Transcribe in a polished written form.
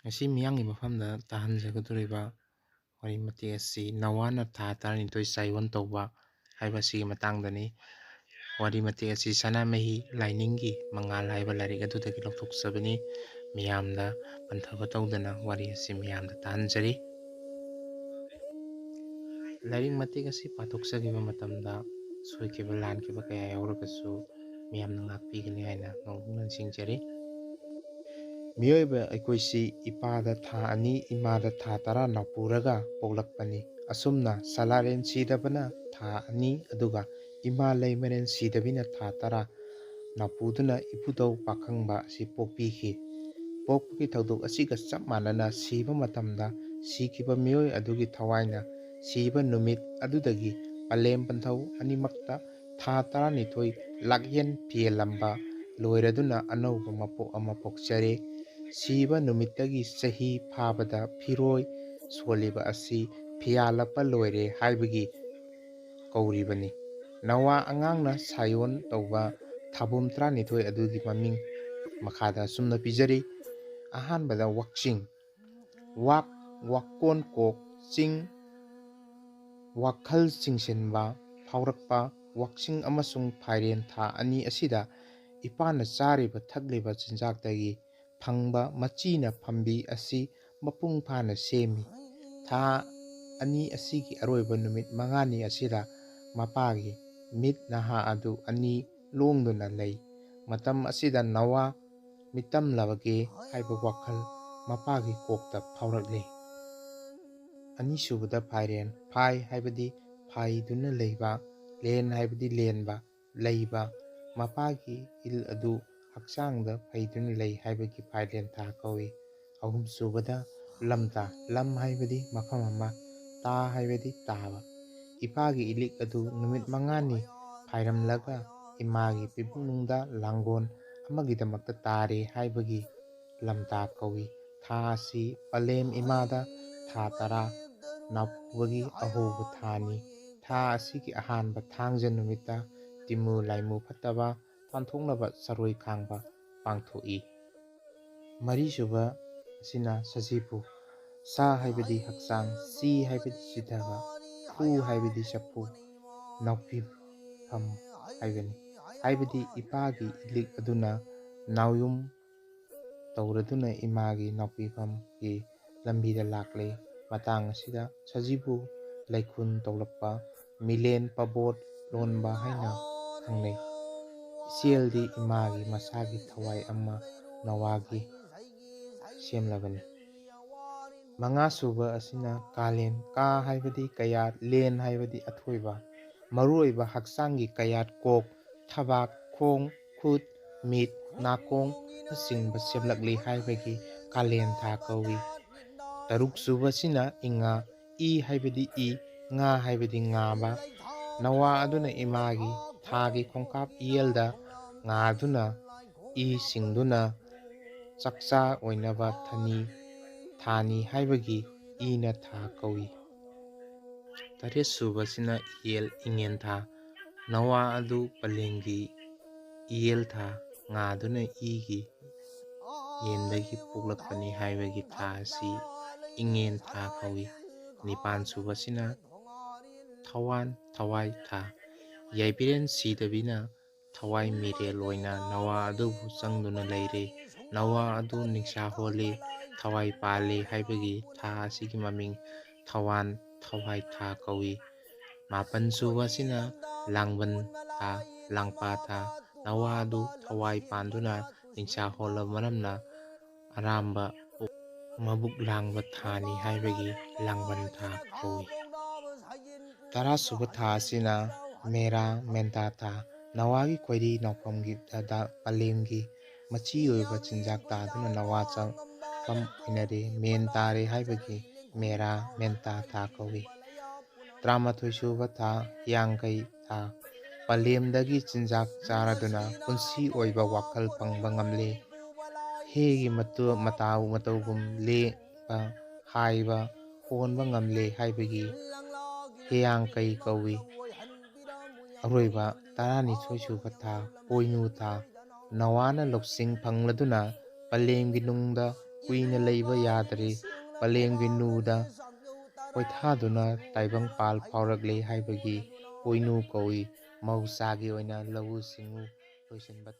ꯉꯁꯤ ꯃꯤꯌꯥꯝꯒꯤ ꯃꯐꯝꯗ ꯇꯥꯍꯟꯖꯒꯗꯧꯔꯤꯕ ꯋꯥꯔꯤ ꯃꯇꯦꯛ ꯑꯁꯤ ꯅꯋꯥꯅ ꯊꯥ 12 ꯆꯥꯏꯑꯣꯟ ꯇꯧꯕ ꯍꯥꯏꯕ ꯑꯁꯤꯒꯤ ꯃꯇꯥꯡꯗꯅꯤ꯫ ꯋꯥꯔꯤ ꯃꯇꯦꯛ ꯑꯁꯤ ꯁꯅꯥꯃꯍꯤ ꯂꯥꯏꯅꯤꯡꯒꯤ ꯃꯉꯥꯜ ꯍꯥꯏꯕ ꯂꯥꯏꯔꯤꯛ ꯑꯗꯨꯗꯒꯤ ꯂꯧꯊꯣꯛꯆꯕꯅꯤ꯫ ꯃꯤꯌꯥꯝꯗ ꯄꯟꯊꯕ ꯇꯧꯗꯅ ꯋꯥꯔꯤ ꯑꯁꯤ ꯃꯤꯌꯥꯝꯗ ꯇꯥꯍꯟꯖꯔꯤ꯫ ꯂꯥꯏꯔꯤꯛ ꯃꯇꯦꯛ ꯑꯁꯤ ꯄꯥꯊꯣꯛꯆꯈꯤꯕ ꯃꯇꯝꯗ ꯁꯣꯏꯈꯤꯕ ꯂꯥꯟꯈꯤꯕ ꯀꯌꯥ ꯌꯥꯎꯔꯒꯁꯨ ꯃꯤꯌꯥꯝꯅ ꯉꯥꯛꯄꯤꯒꯅꯤ ꯍꯥꯏꯅ ꯅꯧꯍꯧꯅ ꯅꯤꯡꯁꯤꯡꯖꯔꯤ꯫ ꯃꯤꯑꯣꯏꯕ ꯑꯩꯈꯣꯏꯁꯤ ꯏꯄꯥꯗ ꯊꯥ 2, ꯏꯃꯥꯗ ꯊꯥ 10 ꯅꯥꯎꯄꯨꯔꯒ ꯄꯣꯛꯂꯛꯄꯅꯤ꯫ ꯑꯁꯨꯝꯅ ꯁꯂꯥꯔꯦꯟ ꯁꯤꯗꯕꯅ ꯊꯥ 2 ꯑꯗꯨꯒ ꯏꯃꯥ ꯂꯩꯃꯔꯦꯟ ꯁꯤꯗꯕꯤꯅ ꯊꯥ 10 ꯅꯥꯎꯄꯨꯗꯨꯅ ꯏꯄꯨꯗꯧ ꯄꯥꯈꯪꯕ ꯑꯁꯤ ꯄꯣꯛꯄꯤꯈꯤ꯫ ꯄꯣꯛꯄꯒꯤ ꯊꯧꯗꯣꯛ ꯑꯁꯤꯒ ꯆꯞ ꯃꯥꯟꯅꯅ ꯁꯤꯕ ꯃꯇꯝꯗ ꯁꯤꯈꯤꯕ ꯃꯤꯑꯣꯏ ꯑꯗꯨꯒꯤ ꯊꯋꯥꯏꯅ ꯁꯤꯕ ꯅꯨꯃꯤꯠ ꯑꯗꯨꯗꯒꯤ ꯄꯂꯦꯝ ꯄꯟꯊꯧ ꯑꯅꯤꯃꯛꯇ ꯊꯥ 12 ꯂꯥꯛꯌꯦꯟ ꯐꯤꯌꯦꯜꯂꯝꯕ ꯂꯣꯏꯔꯗꯨꯅ ꯑꯅꯧꯕ ꯃꯄꯣꯛ ꯑꯃ ꯄꯣꯛꯆꯔꯦ꯫ ꯁꯤꯕ ꯅꯨꯃꯤꯠꯇꯒꯤ ꯆꯍꯤ ꯐꯥꯕꯗ ꯐꯤꯔꯣꯏ ꯁꯣꯜꯂꯤꯕ ꯑꯁꯤ ꯐꯤꯌꯥꯜꯂꯛꯄ ꯂꯣꯏꯔꯦ ꯍꯥꯏꯕꯒꯤ ꯀꯧꯔꯤꯕꯅꯤ꯫ ꯅꯋꯥ ꯑꯉꯥꯡꯅ ꯁꯥꯏꯑꯣꯟ ꯇꯧꯕ ꯊꯥꯕꯨꯝ 12 ꯑꯗꯨꯒꯤ ꯃꯃꯤꯡ ꯃꯈꯥꯗ ꯑꯁꯨꯝꯅ ꯄꯤꯖꯔꯤ꯫ ꯑꯍꯥꯟꯕꯗ ꯋꯥꯛꯆꯤꯡ: ꯋꯥꯛ ꯋꯥꯀꯣꯟ ꯀꯣꯛ, ꯆꯤꯡ ꯋꯥꯈꯜ ꯆꯤꯡꯁꯤꯟꯕ ꯐꯥꯎꯔꯛꯄ꯫ ꯋꯥꯛꯆꯤꯡ ꯑꯃꯁꯨꯡ ꯐꯥꯏꯔꯦꯟ ꯊꯥ 2 ꯑꯁꯤꯗ ꯏꯄꯥꯅ ꯆꯥꯔꯤꯕ ꯊꯛꯂꯤꯕ ꯆꯤꯟꯖꯥꯛꯇꯒꯤ ꯐꯪꯕ ꯃꯆꯤꯅ ꯐꯝꯕꯤ ꯑꯁꯤ ꯃꯄꯨꯡ ꯐꯥꯅ ꯁꯦꯝꯃꯤ꯫ ꯊꯥ 2 ꯑꯁꯤꯒꯤ ꯑꯔꯣꯏꯕ ꯅꯨꯃꯤꯠ 5ꯅꯤ ꯑꯁꯤꯗ ꯃꯄꯥꯒꯤ ꯃꯤꯠ ꯅꯍꯥ ꯑꯗꯨ 2 ꯂꯣꯡꯗꯨꯅ ꯂꯩ꯫ ꯃꯇꯝ ꯑꯁꯤꯗ ꯅꯋꯥ ꯃꯤꯇꯝꯂꯕꯒꯦ ꯍꯥꯏꯕ ꯋꯥꯈꯜ ꯃꯄꯥꯒꯤ ꯀꯣꯛꯇ ꯐꯥꯎꯔꯛꯂꯤ꯫ ꯑꯅꯤꯁꯨꯕꯗ ꯐꯥꯏꯔꯦꯟ: ꯐꯥꯏ ꯍꯥꯏꯕꯗꯤ ꯐꯥꯏꯗꯨꯅ ꯂꯩꯕ, ꯂꯦꯟ ꯍꯥꯏꯕꯗꯤ ꯂꯦꯟꯕ, ꯂꯩꯕ꯫ ꯃꯄꯥꯒꯤ ꯏꯜ ꯑꯗꯨ ꯍꯛꯆꯥꯡꯗ ꯐꯩꯗꯨꯅ ꯂꯩ ꯍꯥꯏꯕꯒꯤ ꯐꯥꯏꯔꯦꯟ ꯊꯥ ꯀꯧꯏ꯫ ꯑꯍꯨꯝꯁꯨꯕꯗ ꯂꯝꯇꯥ: ꯂꯝ ꯍꯥꯏꯕꯗꯤ ꯃꯐꯝ ꯑꯃ, ꯇꯥ ꯍꯥꯏꯕꯗꯤ ꯇꯥꯕ꯫ ꯏꯄꯥꯒꯤ ꯏꯂꯤꯛ ꯑꯗꯨ ꯅꯨꯃꯤꯠ 5ꯅꯤ ꯐꯥꯏꯔꯝꯂꯒ ꯏꯃꯥꯒꯤ ꯄꯤꯄꯨꯡꯅꯨꯡꯗ ꯂꯥꯡꯒꯣꯜ ꯑꯃꯒꯤꯗꯃꯛꯇ ꯇꯥꯔꯦ ꯍꯥꯏꯕꯒꯤ ꯂꯝꯇꯥ ꯀꯧꯏ꯫ ꯊꯥ ꯑꯁꯤ ꯄꯂꯦꯝ ꯏꯃꯥꯗ ꯊꯥ 10 ꯅꯥꯎꯄꯨꯕꯒꯤ ꯑꯍꯧꯕ ꯊꯥꯅꯤ꯫ ꯊꯥ ꯑꯁꯤꯒꯤ ꯑꯍꯥꯟꯕ ꯊꯥꯡꯖ ꯅꯨꯃꯤꯠꯇ ꯇꯤꯃꯨ ꯂꯥꯏꯃꯨ ꯐꯠꯇꯕ ꯇꯥꯟꯊꯣꯛꯅꯕ ꯆꯔꯣꯏ ꯈꯥꯡꯕ ꯄꯥꯡꯊꯣꯛꯏ꯫ ꯃꯔꯤꯁꯨꯕ ꯑꯁꯤꯅ ꯁꯖꯤꯕꯨ: ꯁꯥ ꯍꯥꯏꯕꯗꯤ ꯍꯛꯆꯥꯡ, ꯆꯤ ꯍꯥꯏꯕꯗꯤ ꯆꯤꯊꯕ, ꯐꯨ ꯍꯥꯏꯕꯗꯤ ꯆꯐꯨ, ꯅꯥꯎꯄꯤꯐꯝ ꯍꯥꯏꯕꯅꯤ꯫ ꯍꯥꯏꯕꯗꯤ ꯏꯄꯥꯒꯤ ꯏꯂꯤꯛ ꯑꯗꯨꯅ ꯅꯥꯎꯌꯨꯝ ꯇꯧꯔꯗꯨꯅ ꯏꯃꯥꯒꯤ ꯅꯥꯎꯄꯤꯐꯝꯒꯤ ꯂꯝꯕꯤꯗ ꯂꯥꯛꯂꯦ꯫ ꯃꯇꯥꯡ ꯑꯁꯤꯗ ꯁꯖꯤꯕꯨ ꯂꯩꯈꯨꯟ ꯇꯧꯔꯛꯄ, ꯃꯤꯂꯦꯟ ꯄꯕꯣꯠ ꯂꯣꯟꯕ ꯍꯥꯏꯅ ꯈꯪꯅꯩ꯫ ꯏꯆꯦꯜꯗꯤ ꯏꯃꯥꯒꯤ ꯃꯁꯥꯒꯤ ꯊꯋꯥꯏ ꯑꯃ ꯅꯋꯥꯒꯤ ꯁꯦꯝꯂꯕꯅꯤ꯫ ꯃꯉꯥꯁꯨꯕ ꯑꯁꯤꯅ ꯀꯥꯂꯦꯟ: ꯀꯥ ꯍꯥꯏꯕꯗꯤ ꯀꯌꯥꯠ, ꯂꯦꯟ ꯍꯥꯏꯕꯗꯤ ꯑꯊꯣꯏꯕ, ꯃꯔꯨꯑꯣꯏꯕ ꯍꯛꯆꯥꯡꯒꯤ ꯀꯌꯥꯠ ꯀꯣꯛ, ꯊꯕꯥꯛ, ꯈꯣꯡ, ꯈꯨꯠ, ꯃꯤꯠ, ꯅꯥꯀꯣꯡꯅꯆꯤꯡꯕ ꯁꯦꯝꯂꯛꯂꯤ ꯍꯥꯏꯕꯒꯤ ꯀꯥꯂꯦꯟ ꯊꯥ ꯀꯧꯏ꯫ ꯇꯔꯨꯛꯁꯨꯕꯁꯤꯅ ꯏꯉꯥ: ꯏ ꯍꯥꯏꯕꯗꯤ ꯏ, ꯉꯥ ꯍꯥꯏꯕꯗꯤ ꯉꯥꯕ꯫ ꯅꯋꯥ ꯑꯗꯨꯅ ꯏꯃꯥꯒꯤ ꯊꯥꯒꯤ ꯈꯣꯡꯀꯥꯞ ꯏꯌꯦꯜꯗ ꯉꯥꯗꯨꯅ ꯏ ꯁꯤꯡꯗꯨꯅ ꯆꯥꯛꯆꯥ ꯑꯣꯏꯅꯕ ꯊꯥꯅꯤ ꯍꯥꯏꯕꯒꯤ ꯏꯅ ꯊꯥ ꯀꯧꯏ꯫ ꯇꯔꯦꯠꯁꯨꯕꯁꯤꯅ ꯏꯌꯦꯜ ꯏꯉꯦꯟ ꯊꯥ: ꯅꯋꯥ ꯑꯗꯨ ꯄꯂꯦꯝꯒꯤ ꯏꯌꯦꯜ ꯊꯥ, ꯉꯥꯗꯨꯅ ꯏꯒꯤ ꯌꯦꯟꯗꯒꯤ ꯄꯣꯛꯂꯛꯄꯅꯤ ꯍꯥꯏꯕꯒꯤ ꯊꯥ ꯑꯁꯤ ꯏꯉꯦꯟ ꯊꯥ ꯀꯧꯏ꯫ ꯅꯤꯄꯥꯟꯁꯨꯕꯁꯤꯅ ꯊꯋꯥꯟ ꯊꯋꯥꯏ ꯊꯥ: ꯌꯥꯏꯕꯤꯔꯦꯟ ꯁꯤꯗꯕꯤꯅ ꯊꯋꯥꯏ ꯃꯤꯔꯦꯜ ꯑꯣꯏꯅ ꯅꯋꯥ ꯑꯗꯨꯕꯨ ꯆꯪꯗꯨꯅ ꯂꯩꯔꯦ꯫ ꯅꯋꯥ ꯑꯗꯨ ꯅꯤꯡꯁꯥꯍꯣꯜꯂꯤ, ꯊꯋꯥꯏ ꯄꯥꯜꯂꯤ ꯍꯥꯏꯕꯒꯤ ꯊꯥ ꯑꯁꯤꯒꯤ ꯃꯃꯤꯡ ꯊꯋꯥꯟ ꯊꯋꯥꯏ ꯊꯥ ꯀꯧꯏ꯫ ꯃꯥꯄꯟꯁꯨꯕꯁꯤꯅ ꯂꯥꯡꯕꯟ ꯊꯥ, ꯂꯥꯡꯄꯥ ꯊꯥ: ꯅꯋꯥ ꯑꯗꯨ ꯊꯋꯥꯏ ꯄꯥꯟꯗꯨꯅ ꯅꯤꯡꯁꯥꯍꯣꯜꯂꯕ ꯃꯔꯝꯅ ꯑꯔꯥꯝꯕ ꯃꯕꯨꯛ ꯂꯥꯡꯕ ꯊꯥꯅꯤ ꯍꯥꯏꯕꯒꯤ ꯂꯥꯡꯕꯟ ꯊꯥ ꯀꯧꯏ꯫ ꯇꯔꯥꯁꯨꯕ ꯊꯥ ꯑꯁꯤꯅ ꯃꯦꯔꯥ ꯃꯦꯟꯇꯥ ꯊꯥ: ꯅꯋꯥꯒꯤ ꯈꯣꯏꯔꯤ ꯅꯥꯎꯐꯝꯒꯤꯗ ꯄꯂꯦꯝꯒꯤ ꯃꯆꯤ ꯑꯣꯏꯕ ꯆꯤꯟꯖꯥꯛ ꯇꯥꯗꯨꯅ ꯅꯋꯥ ꯆꯪꯐꯝ ꯑꯣꯏꯅꯔꯦ, ꯃꯦꯟ ꯇꯥꯔꯦ ꯍꯥꯏꯕꯒꯤ ꯃꯦꯔꯥ ꯃꯦꯟꯇꯥ ꯊꯥ ꯀꯧꯏ꯫ 13ꯁꯨꯕ ꯊꯥ ꯍꯤꯌꯥꯡꯒꯩ ꯊꯥ: ꯄꯂꯦꯝꯗꯒꯤ ꯆꯤꯟꯖꯥꯛ ꯆꯥꯔꯗꯨꯅ ꯄꯨꯟꯁꯤ ꯑꯣꯏꯕ ꯋꯥꯈꯜ ꯐꯪꯕ ꯉꯝꯂꯦ, ꯍꯦꯒꯤ ꯃꯇꯧ ꯃꯇꯧꯒꯨꯝ ꯂꯦꯡꯕ, ꯍꯥꯏꯕ, ꯍꯣꯟꯕ ꯉꯝꯂꯦ ꯍꯥꯏꯕꯒꯤ ꯍꯤꯌꯥꯡꯀꯩ ꯀꯧꯏ꯫ ꯑꯔꯣꯏꯕ 12ꯁꯨꯕ ꯊꯥ ꯄꯣꯏꯅꯨ ꯊꯥ: ꯅꯋꯥꯅ ꯂꯧꯁꯤꯡ ꯐꯪꯂꯗꯨꯅ ꯄꯂꯦꯝꯒꯤ ꯅꯨꯡꯗ ꯀꯨꯏꯅ ꯂꯩꯕ ꯌꯥꯗ꯭ꯔꯦ ꯄꯂꯦꯝꯒꯤ ꯅꯨꯗ ꯀꯣꯏꯊꯥꯗꯨꯅ ꯇꯥꯏꯕꯪꯄꯥꯜ ꯐꯥꯎꯔꯛꯂꯦ ꯍꯥꯏꯕꯒꯤ ꯄꯣꯏꯅꯨ ꯀꯧꯏ꯫ ꯃꯍꯧꯁꯥꯒꯤ ꯑꯣꯏꯅ ꯂꯧꯎ ꯁꯤꯡꯎ ꯂꯣꯏꯁꯤꯟꯕ